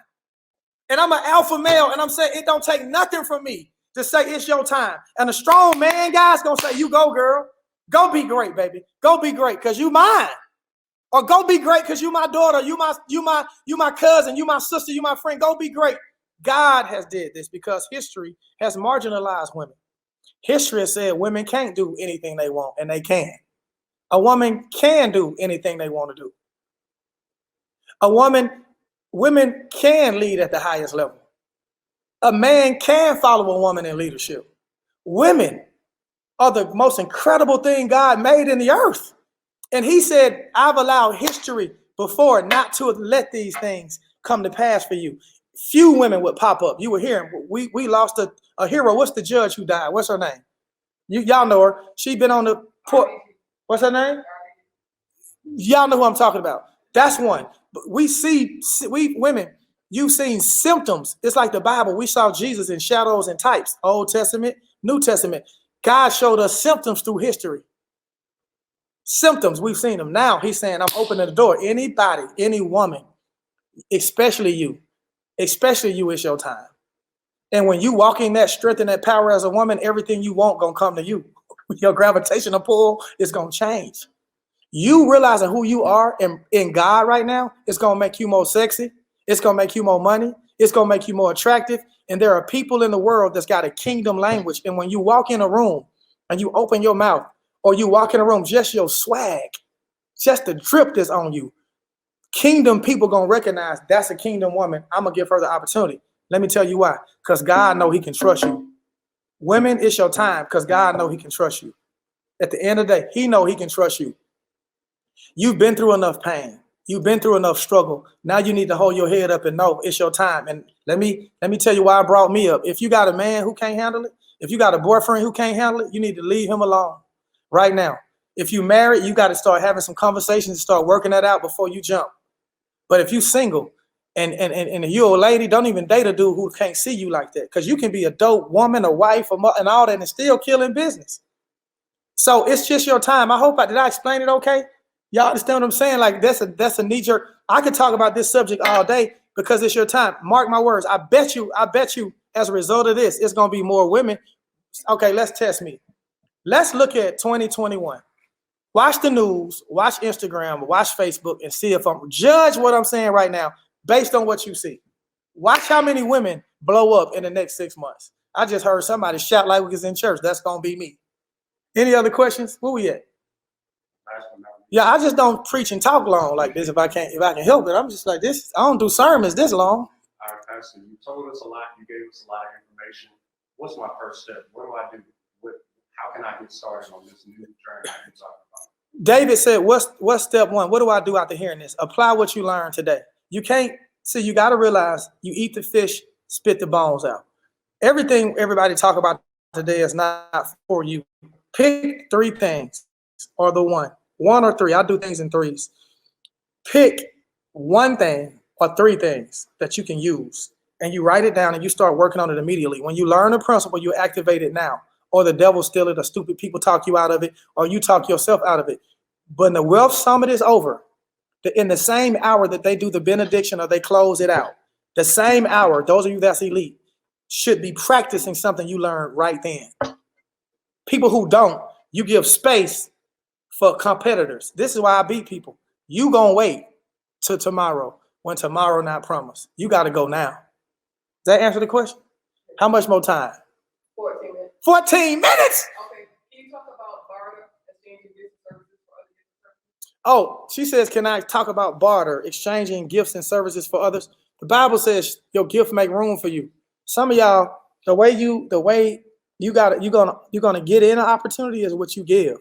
And I'm an alpha male, and I'm saying it don't take nothing from me to say it's your time. And a strong man guy's gonna say, you go, girl. Go be great, baby. Go be great, because you mine. Or go be great because you my daughter, you my cousin, you my sister, you my friend. Go be great. God has did this because history has marginalized women. History has said women can't do anything they want, and they can. A woman can do anything they want to do. Women can lead at the highest level. A man can follow a woman in leadership. Women are the most incredible thing God made in the earth. And he said, I've allowed history before not to let these things come to pass for you. Few women would pop up. You were hearing, we lost a hero. What's the judge who died? What's her name? Y'all know her. She been on the court. What's her name? Y'all know who I'm talking about. That's one. But we women, you've seen symptoms. It's like the Bible. We saw Jesus in shadows and types, Old Testament, New Testament. God showed us symptoms through history. Symptoms, we've seen them. Now he's saying, I'm opening the door. Anybody, any woman, especially you, it's your time. And when you walk in that strength and that power as a woman, everything you want gonna come to you. Your gravitational pull is gonna change. You realizing who you are in God right now, it's gonna make you more sexy. It's gonna make you more money. It's gonna make you more attractive. And there are people in the world that's got a kingdom language. And when you walk in a room and you open your mouth, or you walk in a room, just your swag, just the drip that's on you, kingdom people gonna recognize that's a kingdom woman. I'm gonna give her the opportunity. Let me tell you why. Because God know he can trust you. Women, it's your time because God know he can trust you. At the end of the day, he know he can trust you. You've been through enough pain. You've been through enough struggle. Now you need to hold your head up and know it's your time. And let me tell you why it brought me up. If you got a man who can't handle it, if you got a boyfriend who can't handle it, you need to leave him alone right now. If you married, you got to start having some conversations and start working that out before you jump. But if you single and you're a lady, don't even date a dude who can't see you like that, because you can be a dope woman, a wife, and all that, and still killing business. So it's just your time. Did I explain it okay? Y'all understand what I'm saying? Like that's a knee jerk. I could talk about this subject all day because it's your time. Mark my words. I bet you as a result of this, it's gonna be more women. Okay, let's test me. Let's look at 2021. Watch the news, watch Instagram, watch Facebook, and see if I'm judge what I'm saying right now based on what you see. Watch how many women blow up in the next 6 months. I just heard somebody shout like we was in church. That's gonna be me. Any other questions? Where we at? Yeah, I just don't preach and talk long like this if I can help it. I'm just like this. I don't do sermons this long. All right, Pastor, you told us a lot. You gave us a lot of information. What's my first step? What do I do? How can I get started on this new journey you're talking about? David said, what's step one? What do I do after hearing this? Apply what you learned today. You can't see, you got to realize you eat the fish, spit the bones out. Everything everybody talk about today is not for you. Pick 3 things or the one or 3. I do things in 3s. Pick 1 thing or 3 things that you can use, and you write it down and you start working on it immediately. When you learn a principle, you activate it now, or the devil steal it, or stupid people talk you out of it, or you talk yourself out of it. But when the wealth summit is over, in the same hour that they do the benediction or they close it out, the same hour, those of you that's elite should be practicing something you learned right then. People who don't, you give space for competitors. This is why I beat people. You gonna wait till tomorrow when tomorrow not promised. You got to go now. Does that answer the question? How much more time? 14 minutes. 14 minutes. Okay. Can you talk about barter, exchanging gifts and services for other gifts and services? Oh, she says, can I talk about barter, exchanging gifts and services for others? The Bible says your gift make room for you. Some of y'all, the way you're gonna get in an opportunity is what you give.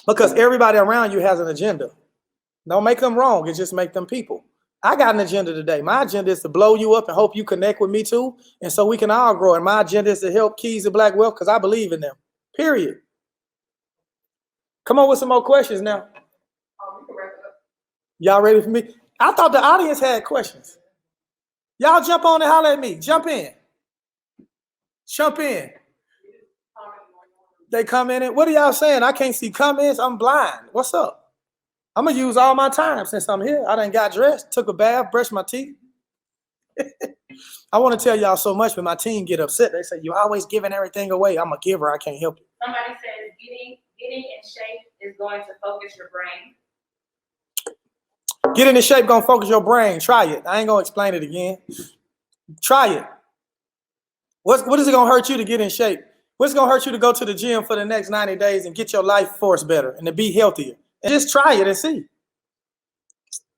Because everybody around you has an agenda. Don't make them wrong. It just make them people. I got an agenda today. My agenda is to blow you up and hope you connect with me too. And so we can all grow. And my agenda is to help Keys to Black Wealth because I believe in them. Period. Come on with some more questions now. You can wrap it up. Y'all ready for me? I thought the audience had questions. Y'all jump on and holler at me. Jump in. Jump in. They come in. What are y'all saying? I can't see comments. I'm blind. What's up? I'm going to use all my time since I'm here. I done got dressed, took a bath, brushed my teeth. I want to tell y'all so much, but my team get upset. They say, you're always giving everything away. I'm a giver. I can't help you. Somebody says getting in shape is going to focus your brain. Getting in shape going to focus your brain. Try it. I ain't going to explain it again. Try it. What is it going to hurt you to get in shape? What's going to hurt you to go to the gym for the next 90 days and get your life force better and to be healthier? And just try it and see.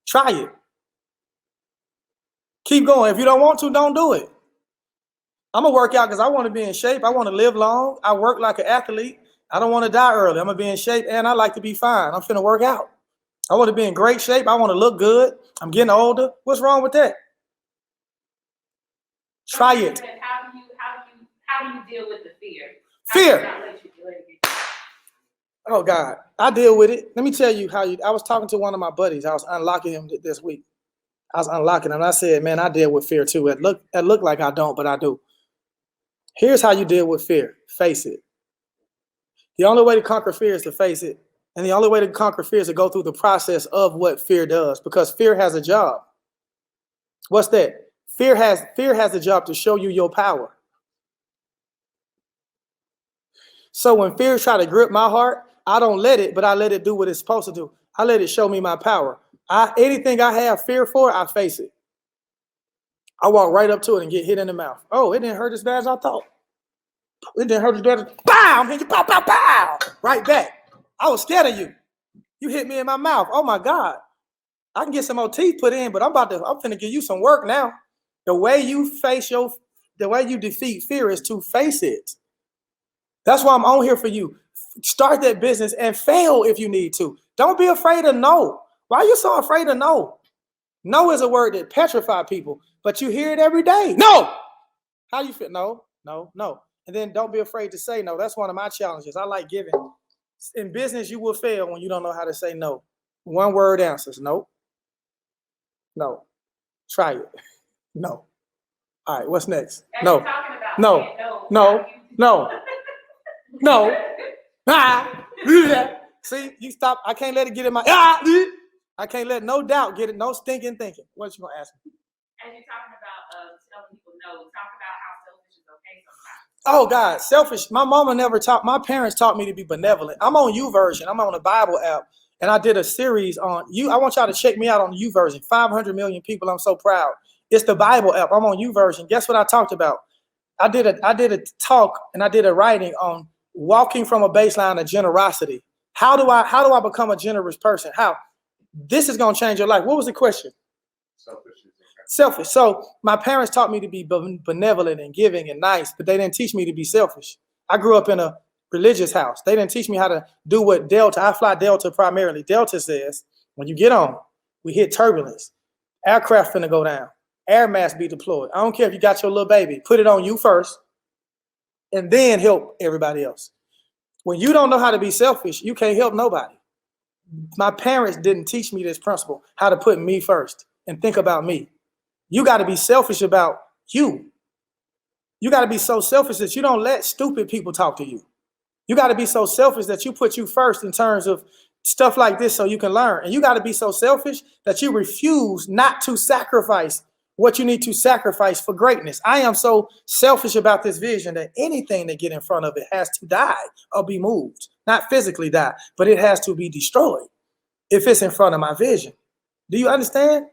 Try it. Keep going. If you don't want to, don't do it. I'm going to work out because I want to be in shape. I want to live long. I work like an athlete. I don't want to die early. I'm going to be in shape and I like to be fine. I'm finna work out. I want to be in great shape. I want to look good. I'm getting older. What's wrong with that? Try it. How do you deal with the fear? Fear. Oh God, I deal with it. Let me tell you I was talking to one of my buddies. I was unlocking him this week. I was unlocking him. And I said, man, I deal with fear too. It look like I don't, but I do. Here's how you deal with fear. Face it. The only way to conquer fear is to face it. And the only way to conquer fear is to go through the process of what fear does, because fear has a job. What's that? Fear has a job to show you your power. So when fear try to grip my heart, I don't let it, but I let it do what it's supposed to do. I let it show me my power. Anything I have fear for, I face it. I walk right up to it and get hit in the mouth. Oh, it didn't hurt as bad as I thought. It didn't hurt as bad as, bow, I'm hitting you, pow, pow, pow, right back. I was scared of you. You hit me in my mouth. Oh my God. I can get some more teeth put in, but I'm finna give you some work now. The way you defeat fear is to face it. That's why I'm on here for you. Start that business and fail if you need to. Don't be afraid of no. Why are you so afraid of no? No is a word that petrifies people, but you hear it every day. No. How you feel? No, no, no. And then don't be afraid to say no. That's one of my challenges. I like giving. In business, you will fail when you don't know how to say no. One word answers. No. No. Try it. No. All right, what's next? As No. you're talking about No. saying No. No. No. Ah. See, you stop. I can't let it get in my. I can't let no doubt get it. No stinking thinking. What you gonna ask me? As you're talking about telling people no, talk about how selfish is okay sometimes. Oh God, selfish. My mama never taught. My parents taught me to be benevolent. I'm on YouVersion. I'm on the Bible app, and I did a series on you. I want y'all to check me out on the YouVersion. 500 million people. I'm so proud. It's the Bible app. I'm on YouVersion. Guess what I talked about? I did a talk and I did a writing on walking from a baseline of generosity. How do I become a generous person? How? This is gonna change your life. What was the question? Selfish is okay. Selfish. So my parents taught me to be benevolent and giving and nice, but they didn't teach me to be selfish. I grew up in a religious house. They didn't teach me how to do what Delta. I fly Delta primarily. Delta says when you get on, we hit turbulence. Aircraft finna go down. Air mass be deployed. I don't care if you got your little baby. Put it on you first, and then help everybody else. When you don't know how to be selfish, you can't help nobody. My parents didn't teach me this principle, how to put me first and think about me. You got to be selfish about you. You got to be so selfish that you don't let stupid people talk to you. You got to be so selfish that you put you first in terms of stuff like this so you can learn. And you got to be so selfish that you refuse not to sacrifice what you need to sacrifice for greatness. I am so selfish about this vision that anything that get in front of it has to die or be moved. Not physically die, but it has to be destroyed if it's in front of my vision. Do you understand?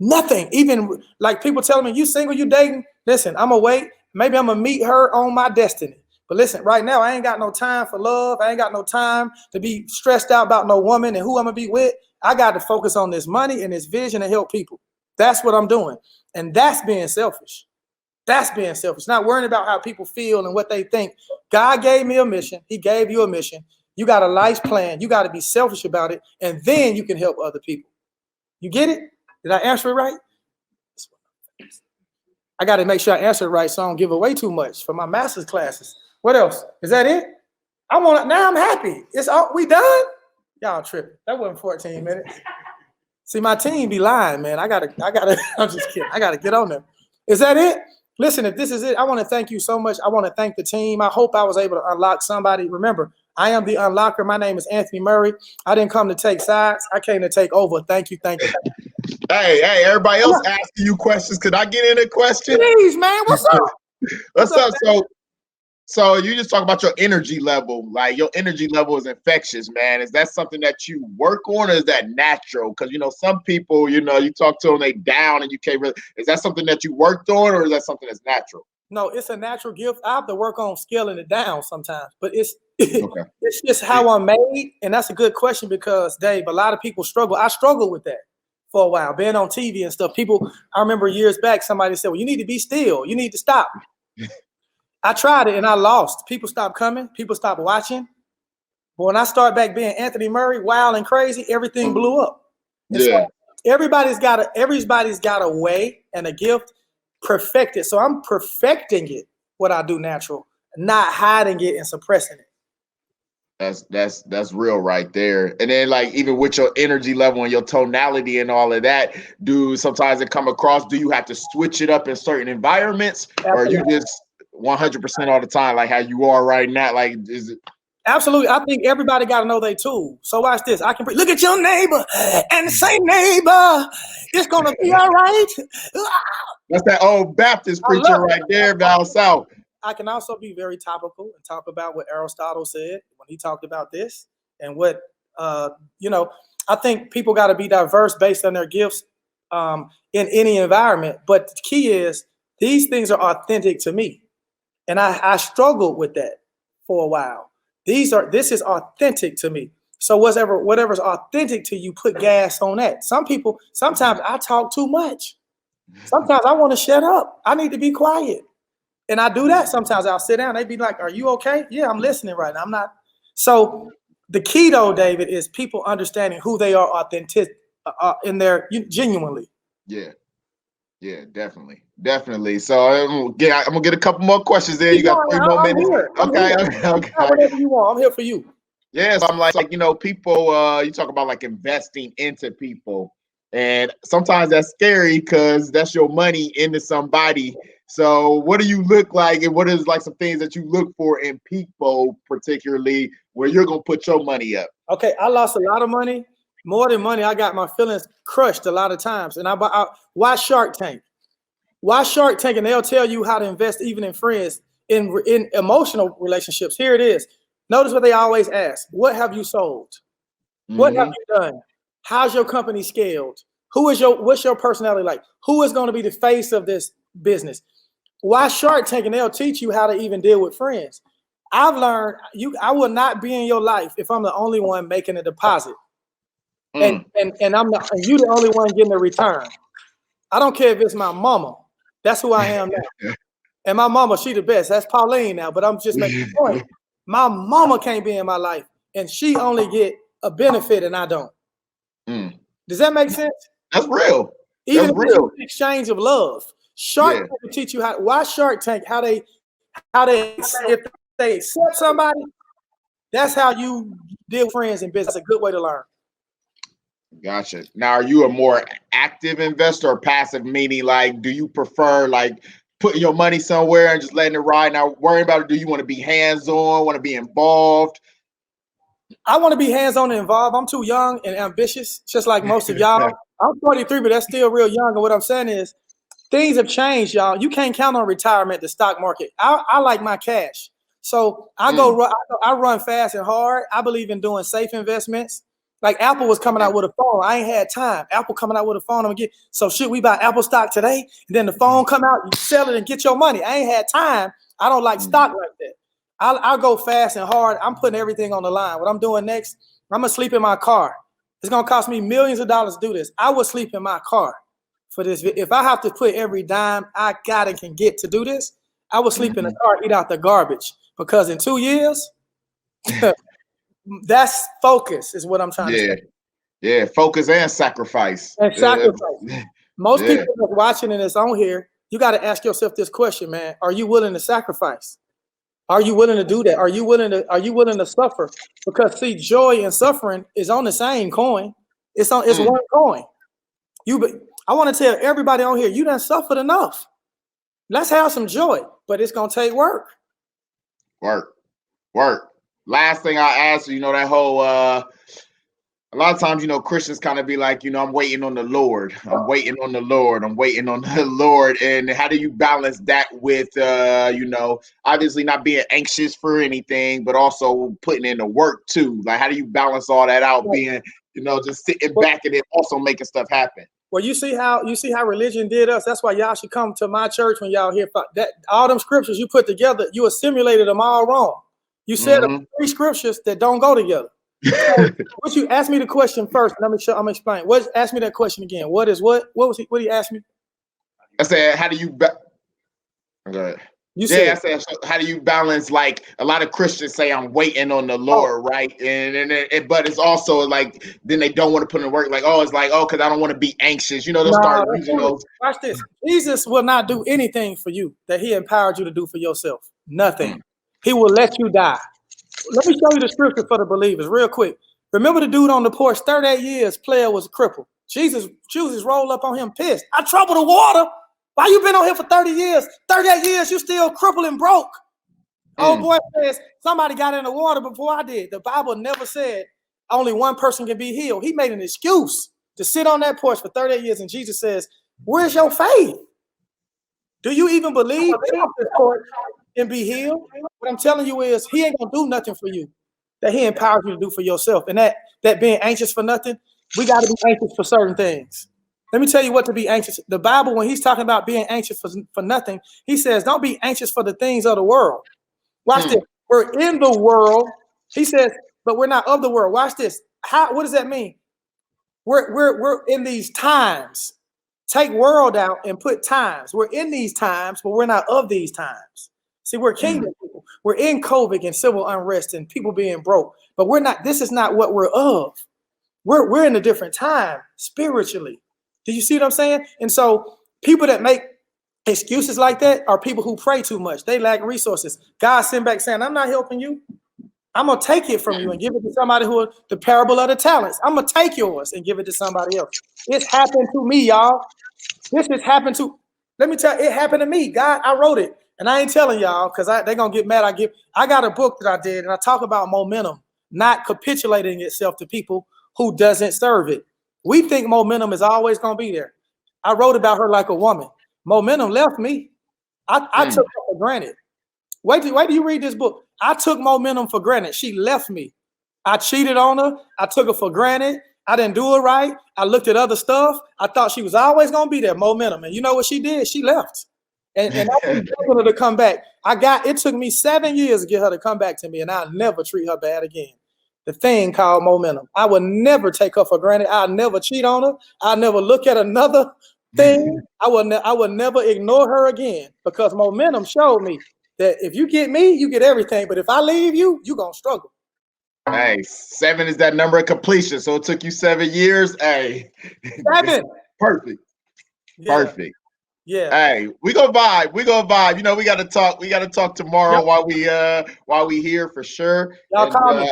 Nothing. Even like people telling me, you single, you dating? Listen, I'm gonna wait. Maybe I'm gonna meet her on my destiny. But listen, right now, I ain't got no time for love. I ain't got no time to be stressed out about no woman and who I'm gonna be with. I got to focus on this money and this vision and help people. That's what I'm doing. And that's being selfish. That's being selfish. Not worrying about how people feel and what they think. God gave me a mission. He gave you a mission. You got a life plan. You got to be selfish about it. And then you can help other people. You get it? Did I answer it right? I got to make sure I answer it right so I don't give away too much for my master's classes. What else? Is that it? Now I'm happy. It's all, we done? Y'all tripping. That wasn't 14 minutes. See, my team be lying, man. I gotta, I'm just kidding. I gotta get on them. Is that it? Listen, if this is it, I want to thank you so much. I want to thank the team. I hope I was able to unlock somebody. Remember, I am the unlocker. My name is Anthony Murray. I didn't come to take sides. I came to take over. Thank you. Thank you. Hey, everybody else asking you questions. Could I get in a question? Please, man. What's up? What's up? So you just talk about your energy level. Like your energy level is infectious, man. Is that something that you work on, or is that natural? Because some people, you talk to them, they down, and you can't really. Is that something that you worked on, or is that something that's natural? No, it's a natural gift. I have to work on scaling it down sometimes, but it's Okay. it's just how I'm made, and that's a good question because Dave, a lot of people struggle. I struggled with that for a while, being on TV and stuff. People, I remember years back, somebody said, "Well, you need to be still. You need to stop." I tried it and I lost. People stopped coming. People stopped watching. But when I started back being Anthony Murray, wild and crazy, everything blew up. And Yeah. so everybody's got a way and a gift perfected. So I'm perfecting it, what I do natural, not hiding it and suppressing it. That's real right there. And then like even with your energy level and your tonality and all of that, sometimes it come across, do you have to switch it up in certain environments? Absolutely. Or you just 100% all the time, like how you are right now? Like, is it? Absolutely. I think everybody got to know their tool. So watch this. I can look at your neighbor and say, neighbor, it's going to be all right. That's that old Baptist preacher right there down south. I can also be very topical and talk about what Aristotle said when he talked about this and what, I think people got to be diverse based on their gifts in any environment. But the key is these things are authentic to me. And I struggled with that for a while. This is authentic to me. So whatever's authentic to you, put gas on that. Sometimes I talk too much. Sometimes I want to shut up. I need to be quiet. And I do that. Sometimes I'll sit down. They be like, "Are you okay?" Yeah, I'm listening right now. I'm not. So the key, though, David, is people understanding who they are authentic in their genuinely. Yeah. Yeah, definitely. So I'm gonna get a couple more questions in. You got 3 more I'm minutes. here. I'm Okay, here. okay. Whatever you want, I'm here for you. Yeah, so I'm like people. You talk about like investing into people, and sometimes that's scary because that's your money into somebody. So, what do you look like, and what is like some things that you look for in people, particularly where you're gonna put your money up? Okay, I lost a lot of money, more than money. I got my feelings crushed a lot of times. And why Shark Tank? Why Shark Tank? And they'll tell you how to invest even in friends, in emotional relationships. Here it is. Notice what they always ask. What have you sold? What have you done? How's your company scaled? What's your personality like? Who is going to be the face of this business? Why Shark Tank? And they'll teach you how to even deal with friends. I've learned I will not be in your life if I'm the only one making a deposit. And you the only one getting a return. I don't care if it's my mama. That's who I am now. And my mama, she the best. That's Pauline now, but I'm just making a point. My mama can't be in my life, and she only get a benefit, and I don't. Does that make sense? That's real. Even That's if it's real. an exchange of love. Shark Tank will teach you why Shark Tank, how they if they accept somebody, that's how you deal with friends in business. That's a good way to learn. Gotcha. Now, are you a more active investor or passive? Meaning, like, do you prefer like putting your money somewhere and just letting it ride? Now, worrying about it. Do you want to be hands-on? Want to be involved? I want to be hands-on and involved. I'm too young and ambitious, just like most of y'all. I'm 43, but that's still real young. And what I'm saying is, things have changed, y'all. You can't count on retirement, the stock market. I like my cash. So I run fast and hard. I believe in doing safe investments. Like Apple was coming out with a phone. I ain't had time. Apple coming out with a phone. So should we buy Apple stock today? And then the phone come out, you sell it and get your money. I ain't had time. I don't like stock like that. I'll go fast and hard. I'm putting everything on the line. What I'm doing next, I'm gonna sleep in my car. It's gonna cost me millions of dollars to do this. I will sleep in my car for this. If I have to put every dime I got and can get to do this, I will sleep in the car, eat out the garbage. Because in 2 years, that's focus is what I'm trying to say. Yeah, focus and sacrifice. And sacrifice. Most people that's watching and it's on here, you got to ask yourself this question, man. Are you willing to sacrifice? Are you willing to do that? Are you willing to suffer? Because see, joy and suffering is on the same coin. It's one coin. I want to tell everybody on here, you done suffered enough. Let's have some joy, but it's gonna take work. Work. Last thing I asked you, that whole a lot of times, Christians kind of be like, I'm waiting on the Lord. I'm waiting on the Lord. I'm waiting on the Lord. And how do you balance that with, obviously not being anxious for anything, but also putting in the work too? Like, how do you balance all that out, being, just sitting back and then also making stuff happen? Well, you see how religion did us. That's why y'all should come to my church when y'all hear that. All them scriptures you put together, you assimilated them all wrong. You said 3 scriptures that don't go together. So, what you asked me the question first? I'm gonna explain. Ask me that question again. What is what? What did he ask me? I said, how do you? Go ahead. I said, how do you balance? Like a lot of Christians say, I'm waiting on the Lord, right? But it's also like then they don't want to put in work. Like, it's like, because I don't want to be anxious. They'll start using those. Watch this. Jesus will not do anything for you that he empowered you to do for yourself. Nothing. He will let you die. Let me show you the scripture for the believers real quick. Remember the dude on the porch, 38 years, player was crippled. Jesus rolled up on him pissed. I trouble the water. Why you been on here for 30 years? 38 years, you still crippled and broke. Oh boy says, somebody got in the water before I did. The Bible never said only one person can be healed. He made an excuse to sit on that porch for 38 years. And Jesus says, where's your faith? Do you even believe this porch and be healed? What I'm telling you is he ain't gonna do nothing for you that he empowers you to do for yourself. And that being anxious for nothing, we got to be anxious for certain things. Let me tell you what to be anxious. The Bible, when he's talking about being anxious for nothing, he says, don't be anxious for the things of the world. Watch this. We're in the world. He says, but we're not of the world. Watch this. What does that mean? We're in these times. Take world out and put times. We're in these times, but we're not of these times. See, we're kingdom people. We're in COVID and civil unrest and people being broke, but we're not. This is not what we're of. We're in a different time spiritually. Do you see what I'm saying? And so people that make excuses like that are people who pray too much. They lack resources. God sent back saying, I'm not helping you. I'm going to take it from you and give it to somebody who, the parable of the talents. I'm going to take yours and give it to somebody else. It's happened to me, y'all. This has happened to, let me tell you, it happened to me. God, I wrote it. And I ain't telling y'all because they're going to get mad. I got a book that I did and I talk about momentum, not capitulating itself to people who doesn't serve it. We think momentum is always going to be there. I wrote about her like a woman. Momentum left me. I took her for granted. Wait till you read this book. I took momentum for granted. She left me. I cheated on her. I took her for granted. I didn't do it right. I looked at other stuff. I thought she was always going to be there, momentum. And you know what she did? She left. And I was begging her to come back. It took me 7 years to get her to come back to me, and I'll never treat her bad again. The thing called momentum. I would never take her for granted. I'll never cheat on her. I'll never look at another thing. I would never ignore her again because momentum showed me that if you get me, you get everything. But if I leave you, you're going to struggle. Hey, 7 is that number of completion. So it took you 7 years. Hey, 7. Perfect. Yeah. Perfect. Yeah. Hey, we go vibe. We go vibe. You know, we got to talk. We got to talk tomorrow while we here for sure. Y'all call me.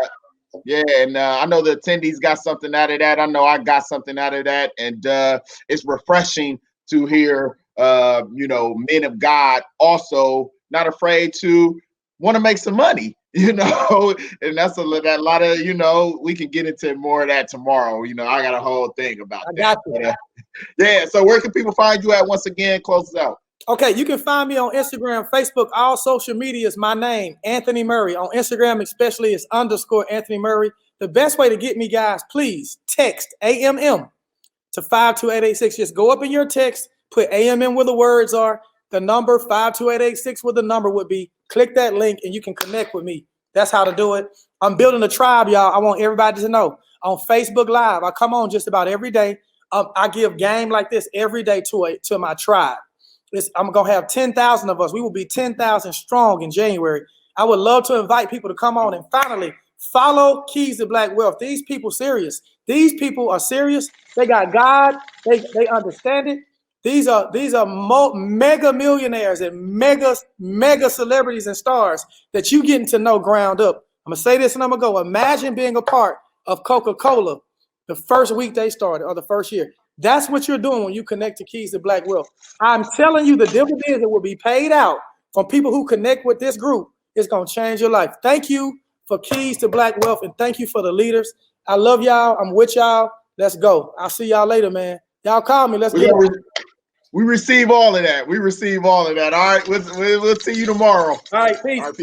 Yeah, and I know the attendees got something out of that. I know I got something out of that, and it's refreshing to hear, men of God also not afraid to want to make some money, and that's a lot of, we can get into more of that tomorrow. I got a whole thing about that. Got you. But, yeah. So where can people find you at once again? Close it out. Okay, you can find me on Instagram, Facebook, all social media is my name, Anthony Murray. On Instagram especially is _Anthony Murray. The best way to get me, guys, please text AMM to 52886. Just go up in your text, put AMM where the words are, the number 52886 where the number would be. Click that link and you can connect with me. That's how to do it. I'm building a tribe, y'all. I want everybody to know. On Facebook Live, I come on just about every day. I give game like this every day to my tribe. I'm going to have 10,000 of us. We will be 10,000 strong in January. I would love to invite people to come on and finally follow Keys to Black Wealth. These people serious. These people are serious. They got God. They understand it. These are mega millionaires and mega celebrities and stars that you getting to know ground up. I'm going to say this and I'm going to go. Imagine being a part of Coca-Cola the first week they started or the first year. That's what you're doing when you connect to Keys to Black Wealth. I'm telling you, the dividends that will be paid out from people who connect with this group is going to change your life. Thank you for Keys to Black Wealth, and thank you for the leaders. I love y'all. I'm with y'all. Let's go. I'll see y'all later, man. Y'all call me. Let's get it. We receive all of that. All right. We'll see you tomorrow. All right, peace. All right, people.